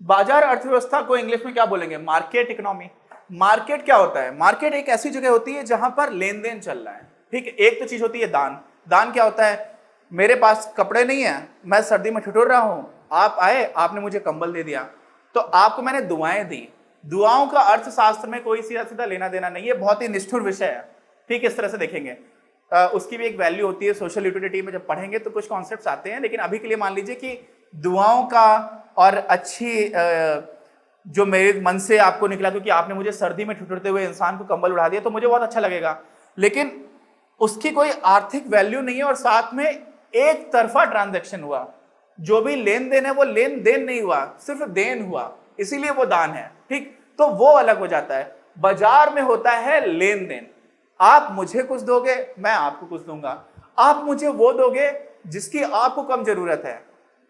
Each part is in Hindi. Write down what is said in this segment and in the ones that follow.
बाजार अर्थव्यवस्था को इंग्लिश में क्या बोलेंगे? Market economy. मार्केट क्या होता है? मार्केट एक ऐसी जगह होती है जहां पर लेन देन चल रहा है। ठीक है, एक तो चीज होती है दान। दान क्या होता है? मेरे पास कपड़े नहीं है, मैं सर्दी में ठिठुर रहा हूं, आप आए, आपने मुझे कंबल दे दिया, तो आपको मैंने दुआएं दी। दुआओं का अर्थशास्त्र में कोई सीधा सीधा लेना देना नहीं है, बहुत ही निष्ठुर विषय है। ठीक, इस तरह से देखेंगे। उसकी भी एक वैल्यू होती है, सोशल यूटिलिटी में जब पढ़ेंगे तो कुछ कॉन्सेप्ट्स आते हैं, लेकिन अभी के लिए मान लीजिए कि दुआओं का और अच्छी जो मेरे मन से आपको निकला, क्योंकि आपने मुझे सर्दी में ठिठुरते हुए इंसान को कंबल उड़ा दिया तो मुझे बहुत अच्छा लगेगा, लेकिन उसकी कोई आर्थिक वैल्यू नहीं है और साथ में एक तरफा ट्रांजैक्शन हुआ। जो भी लेन देन है वो लेन देन नहीं हुआ, सिर्फ देन हुआ, इसीलिए वो दान है। ठीक, तो वो अलग हो जाता है। बाजार में होता है लेन देन। आप मुझे कुछ दोगे, मैं आपको कुछ दूंगा। आप मुझे वो दोगे जिसकी आपको कम जरूरत है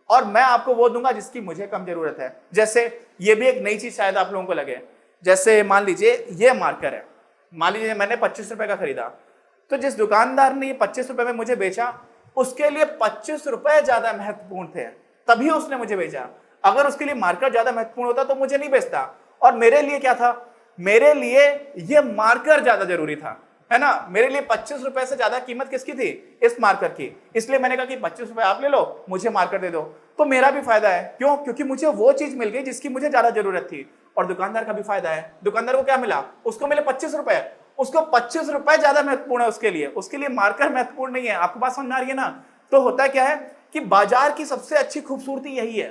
और मैं आपको वो दूंगा जिसकी मुझे कम जरूरत है। जैसे ये भी एक नई चीज शायद आप लोगों को लगे, जैसे मान लीजिए ये मार्कर है, मान लीजिए मैंने 25 रुपए का खरीदा, तो जिस दुकानदार ने ये 25 रुपए में मुझे बेचा उसके लिए 25 रुपए ज्यादा महत्वपूर्ण थे, तभी उसने मुझे बेचा। अगर उसके लिए मार्कर ज्यादा महत्वपूर्ण होता तो मुझे नहीं बेचता। और मेरे लिए क्या था? मेरे लिए ये मार्कर ज्यादा जरूरी था, है ना। मेरे लिए 25 रुपए से ज्यादा कीमत किसकी थी? इस मार्कर की। इसलिए मैंने कहा कि 25 रुपए आप ले लो, मुझे मार्कर दे दो, तो मेरा भी फायदा है। क्यों? क्योंकि मुझे वो चीज मिल गई जिसकी मुझे ज्यादा जरूरत थी। और दुकानदार का भी फायदा है। दुकानदार को क्या मिला? उसको मिले 25 रुपए, उसको 25 रुपए ज्यादा महत्वपूर्ण है उसके लिए मार्कर महत्वपूर्ण नहीं है। आपको बात समझ आ रही है ना? तो होता क्या है कि बाजार की सबसे अच्छी खूबसूरती यही है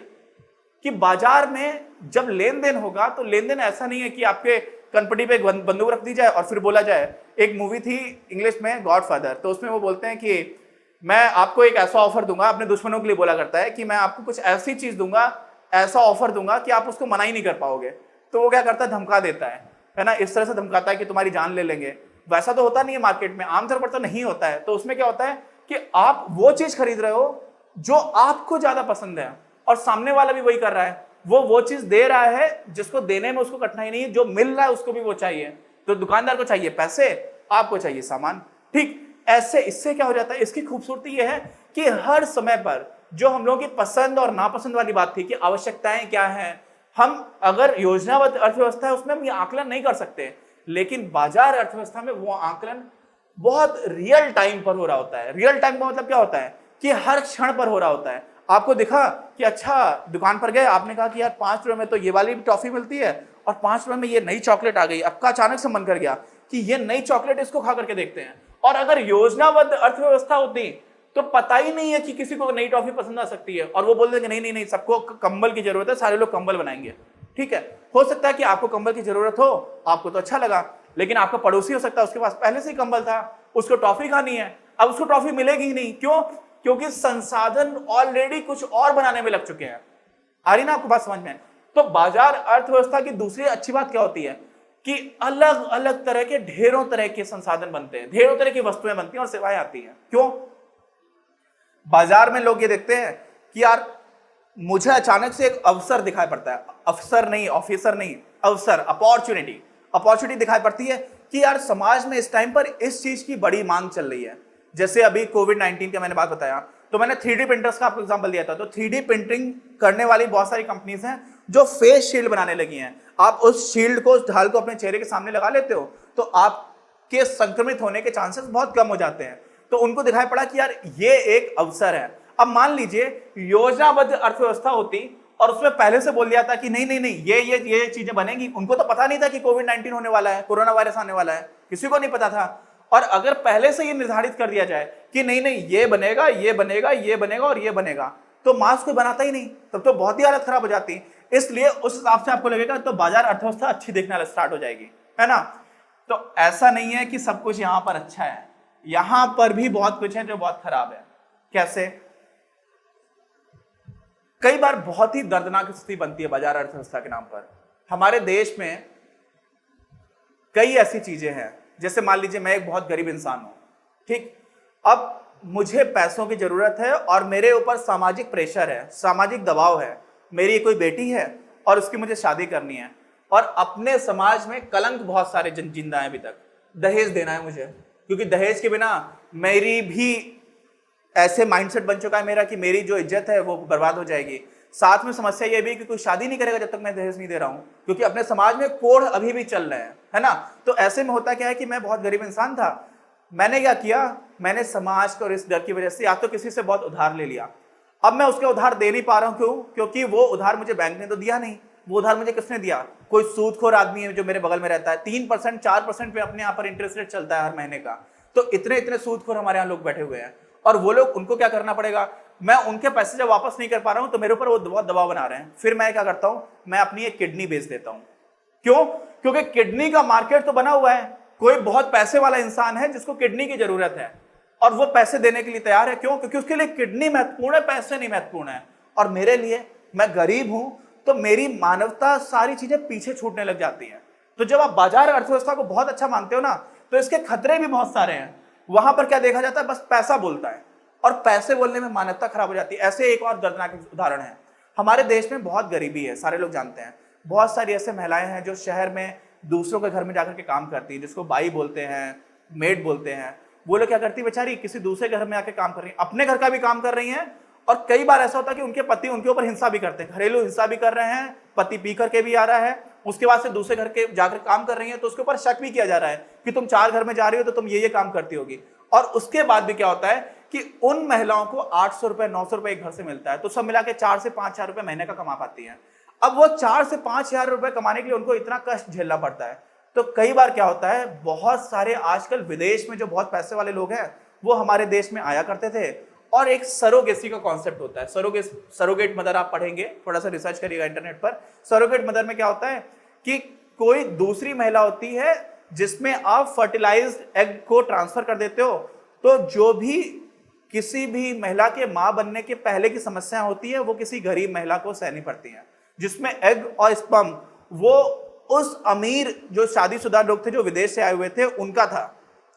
कि बाजार में जब लेन देन होगा तो लेन देन ऐसा नहीं है कि आपके कनपटी पे बंदूक रख दी जाए और फिर बोला जाए। एक मूवी थी इंग्लिश में गॉडफादर, तो उसमें वो बोलते हैं कि मैं आपको एक ऐसा ऑफर दूंगा, अपने दुश्मनों के लिए बोला करता है कि मैं आपको कुछ ऐसी चीज दूंगा, ऐसा ऑफर दूंगा कि आप उसको मना ही नहीं कर पाओगे। तो वो क्या करता है? धमका देता है ना, इस तरह से धमकाता है कि तुम्हारी जान ले लेंगे। वैसा तो होता नहीं है मार्केट में, आमतौर पर तो नहीं होता है। तो उसमें क्या होता है कि आप वो चीज खरीद रहे हो जो आपको ज्यादा पसंद है और सामने वाला भी वही कर रहा है, वो चीज दे रहा है जिसको देने में उसको कठिनाई नहीं है, जो मिल रहा है उसको भी वो चाहिए। तो दुकानदार को चाहिए पैसे, आपको चाहिए सामान। ठीक, ऐसे इससे क्या हो जाता है? इसकी खूबसूरती यह है कि हर समय पर जो हम लोगों की पसंद और नापसंद वाली बात थी कि आवश्यकताएं क्या हैं, हम अगर योजनाबद्ध अर्थव्यवस्था है उसमें हम ये आकलन नहीं कर सकते, लेकिन बाजार अर्थव्यवस्था में वो आकलन बहुत रियल टाइम पर हो रहा होता है। रियल टाइम का मतलब क्या होता है कि हर क्षण पर हो रहा होता है। आपको दिखा कि अच्छा दुकान पर गए, आपने कहा कि यार 5 रुपए में तो ये वाली भी टॉफी मिलती है और 5 रुपए में ये नई चॉकलेट आ गई। आपका अचानक से मन कर गया कि ये नई चॉकलेट, इसको खा करके देखते हैं। और अगर योजनाबद्ध अर्थव्यवस्था होती तो पता ही नहीं है कि किसी को नई टॉफी पसंद आ सकती है और वो बोल देंगे नहीं नहीं नहीं, सबको कंबल की जरूरत है, सारे लोग कंबल बनाएंगे। ठीक है, हो सकता है कि आपको कंबल की जरूरत हो, आपको तो अच्छा लगा, लेकिन आपका पड़ोसी हो सकता है उसके पास पहले से ही कंबल था, उसको टॉफी खानी है, अब उसको टॉफी मिलेगी ही नहीं। क्यों? क्योंकि संसाधन ऑलरेडी कुछ और बनाने में लग चुके हैं। आ रही ना आपको बात समझ में? तो बाजार अर्थव्यवस्था की दूसरी अच्छी बात क्या होती है कि अलग अलग तरह के ढेरों तरह के संसाधन बनते हैं, ढेरों तरह की वस्तुएं बनती हैं और सेवाएं आती हैं। क्यों? बाजार में लोग ये देखते हैं कि यार मुझे अचानक से एक अवसर दिखाई पड़ता है, अफसर नहीं, ऑफिसर नहीं, अवसर, अपॉर्चुनिटी दिखाई पड़ती है कि यार समाज में इस टाइम पर इस चीज की बड़ी मांग चल रही है। जैसे अभी कोविड-19 का मैंने बात बताया, तो मैंने 3D प्रिंटर्स का आपको एग्जांपल दिया था। तो 3D प्रिंटिंग करने वाली बहुत सारी कंपनीज हैं जो फेस शील्ड बनाने लगी हैं। आप उस शील्ड को, उस ढाल को अपने चेहरे के सामने लगा लेते हो तो आपके संक्रमित होने के चांसेस बहुत कम हो जाते हैं। तो उनको दिखाई पड़ा कि यार ये एक अवसर है। अब मान लीजिए योजनाबद्ध अर्थव्यवस्था होती और उसमें पहले से बोल दिया था कि नहीं नहीं नहीं, ये चीजें बनेंगी। उनको तो पता नहीं था कि कोविड-19 होने वाला है, कोरोना वायरस आने वाला है, किसी को नहीं पता था। और अगर पहले से ये निर्धारित कर दिया जाए कि नहीं नहीं ये बनेगा, ये बनेगा, ये बनेगा और ये बनेगा, तो मास्क कोई बनाता ही नहीं, तब तो बहुत ही हालत खराब हो जाती। इसलिए उस हिसाब से आपको लगेगा तो बाजार अर्थव्यवस्था अच्छी दिखना स्टार्ट हो जाएगी, है ना। तो ऐसा नहीं है कि सब कुछ यहां पर अच्छा है, यहां पर भी बहुत कुछ है जो बहुत खराब है। कैसे? कई बार बहुत ही दर्दनाक स्थिति बनती है बाजार अर्थव्यवस्था के नाम पर। हमारे देश में कई ऐसी चीजें हैं, जैसे मान लीजिए मैं एक बहुत गरीब इंसान हूं, ठीक, अब मुझे पैसों की जरूरत है और मेरे ऊपर सामाजिक प्रेशर है, सामाजिक दबाव है। मेरी कोई बेटी है और उसकी मुझे शादी करनी है और अपने समाज में कलंक बहुत सारे जिंदा है, अभी तक दहेज देना है मुझे, क्योंकि दहेज के बिना मेरी भी ऐसे माइंडसेट बन चुका है मेरा कि मेरी जो इज्जत है वो बर्बाद हो जाएगी। साथ में समस्या ये भी कि कोई शादी नहीं करेगा जब तक मैं दहेज नहीं दे रहा हूं, क्योंकि अपने समाज में कोढ़ अभी भी चल रहे हैं, है ना। तो ऐसे में होता क्या है कि मैं बहुत गरीब इंसान था, मैंने क्या किया, मैंने समाज को इस डर की वजह से या तो किसी से बहुत उधार ले लिया। अब मैं उसका उधार दे नहीं पा रहा हूं, क्यों? क्योंकि वो उधार मुझे बैंक ने तो दिया नहीं, वो उधार मुझे किसने दिया? कोई सूदखोर आदमी है जो मेरे बगल में रहता है, 3% 4% पे अपने यहाँ पर इंटरेस्ट रेट चलता है हर महीने का। तो इतने सूदखोर हमारे यहाँ लोग बैठे हुए हैं, और वो लोग, उनको क्या करना पड़ेगा, मैं उनके पैसे जब वापस नहीं कर पा रहा हूं तो मेरे ऊपर वो बहुत दबाव बना रहे हैं। फिर मैं क्या करता हूं, मैं अपनी एक किडनी बेच देता हूं। क्यों? क्योंकि किडनी का मार्केट तो बना हुआ है, कोई बहुत पैसे वाला इंसान है जिसको किडनी की जरूरत है और वो पैसे देने के लिए तैयार है। क्यों? क्योंकि उसके लिए किडनी महत्वपूर्ण है, पैसे नहीं महत्वपूर्ण है। और मेरे लिए, मैं गरीब हूं तो मेरी मानवता, सारी चीजें पीछे छूटने लग जाती हैं। तो जब आप बाजार अर्थव्यवस्था को बहुत अच्छा मानते हो ना, तो इसके खतरे भी बहुत सारे हैं। वहां पर क्या देखा जाता है, बस पैसा बोलता है, और पैसे बोलने में मानवता खराब हो जाती है। ऐसे एक और दर्दनाक उदाहरण है, हमारे देश में बहुत गरीबी है, सारे लोग जानते हैं। बहुत सारी ऐसे महिलाएं हैं जो शहर में दूसरों के घर में जाकर के काम करती है, जिसको बाई बोलते हैं, मेड बोलते हैं। वो लोग क्या करती है बेचारी, किसी दूसरे घर में आके काम कर रही है, अपने घर का भी काम कर रही हैं, और कई बार ऐसा होता है कि उनके पति उनके ऊपर हिंसा भी करते हैं, घरेलू हिंसा भी कर रहे हैं, पति पी करके भी आ रहा है, उसके बाद से दूसरे घर के जाकर काम कर रही है, तो उसके ऊपर शक भी किया जा रहा है कि तुम 4 घर में जा रही हो तो तुम ये काम करती होगी। और उसके बाद भी क्या होता है कि उन महिलाओं को 800 रुपए 900 रुपए एक घर से मिलता है, तो सब मिला के 4 से 5 हजार रुपए महीने का कमा पाती है। अब वो 4 से 5 हजार रुपए कमाने के लिए उनको इतना कष्ट झेलना पड़ता है। तो कई बार क्या होता है, बहुत सारे आजकल विदेश में जो बहुत पैसे वाले लोग हैं वो हमारे देश में आया करते थे, और एक सरोगेसी का कॉन्सेप्ट होता है। सरोगेट मदर आप पढ़ेंगे, थोड़ा सा रिसर्च करिएगा इंटरनेट पर। सरोगेट मदर में क्या होता है कि कोई दूसरी महिला होती है जिसमें आप फर्टिलाइज्ड एग को ट्रांसफर कर देते हो, तो जो भी किसी भी महिला के मां बनने के पहले की समस्या होती है वो किसी गरीब महिला को सहनी पड़ती है, जिसमें एग और स्पर्म वो उस अमीर जो शादीशुदा लोग थे जो विदेश से आए हुए थे उनका था,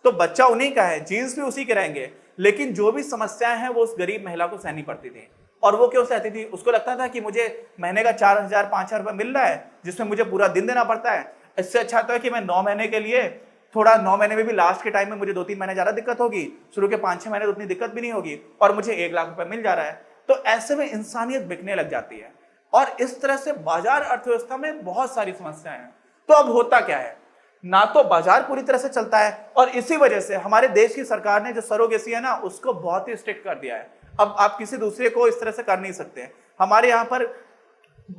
तो बच्चा उन्हीं का है, जीन्स भी उसी के रहेंगे, लेकिन जो भी समस्याएं हैं वो उस गरीब महिला को सहनी पड़ती थी। और वो क्यों सहती थी? उसको लगता था कि मुझे महीने का 4000 5000 रुपए मिल रहा है, जिसमें मुझे पूरा दिन देना पड़ता है, इससे अच्छा तो है कि मैं 9 महीने के लिए, थोड़ा 9 महीने में भी लास्ट के टाइम में मुझे 2-3 महीने ज्यादा दिक्कत होगी, शुरू के 5-6 महीने तो उतनी दिक्कत भी नहीं होगी, और मुझे 1 लाख रुपए मिल जा रहा है। तो ऐसे में इंसानियत बिकने लग जाती है, और इस तरह से बाजार अर्थव्यवस्था में बहुत सारी समस्याएं हैं। तो अब होता क्या है, ना तो बाजार पूरी तरह से चलता है, और इसी वजह से हमारे देश की सरकार ने जो सरोगेसी है ना उसको बहुत ही स्ट्रिक्ट कर दिया है। अब आप किसी दूसरे को इस तरह से कर नहीं सकते। हमारे यहाँ पर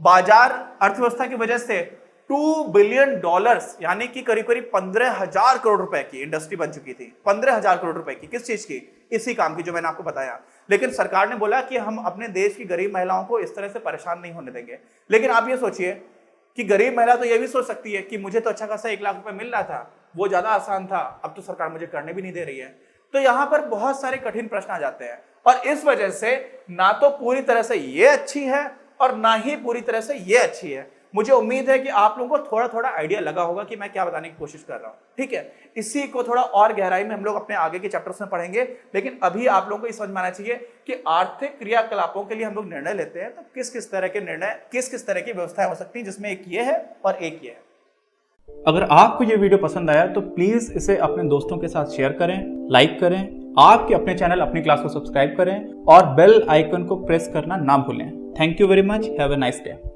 बाजार अर्थव्यवस्था की वजह से $2 बिलियन यानी कि करीब करीब 15,000 करोड़ रुपए की इंडस्ट्री बन चुकी थी। 15,000 करोड़ रुपए की, किस चीज की? इसी काम की जो मैंने आपको बताया। लेकिन सरकार ने बोला कि हम अपने देश की गरीब महिलाओं को इस तरह से परेशान नहीं होने देंगे। लेकिन आप ये सोचिए कि गरीब महिला तो ये भी सोच सकती है कि मुझे तो अच्छा खासा 1 लाख रुपए मिल रहा था, वो ज्यादा आसान था, अब तो सरकार मुझे करने भी नहीं दे रही है। तो यहाँ पर बहुत सारे कठिन प्रश्न आ जाते हैं, और इस वजह से ना तो पूरी तरह से ये अच्छी है और ना ही पूरी तरह से ये अच्छी है। मुझे उम्मीद है कि आप लोगों को थोड़ा थोड़ा आइडिया लगा होगा कि मैं क्या बताने की कोशिश कर रहा हूं, ठीक है। इसी को थोड़ा और गहराई में हम लोग अपने आगे के चैप्टर्स में पढ़ेंगे, लेकिन अभी आप लोगों को ये समझ में आना चाहिए कि आर्थिक क्रियाकलापों के लिए हम लोग निर्णय लेते हैं तो किस किस तरह के निर्णय, किस किस तरह की व्यवस्थाएं हो सकती है, जिसमें एक ये है और एक ये है। अगर आपको ये वीडियो पसंद आया तो प्लीज इसे अपने दोस्तों के साथ शेयर करें, लाइक करें, आपके अपने चैनल अपनी क्लास को सब्सक्राइब करें और बेल आइकन को प्रेस करना ना भूलें। Thank you very much, have a nice day.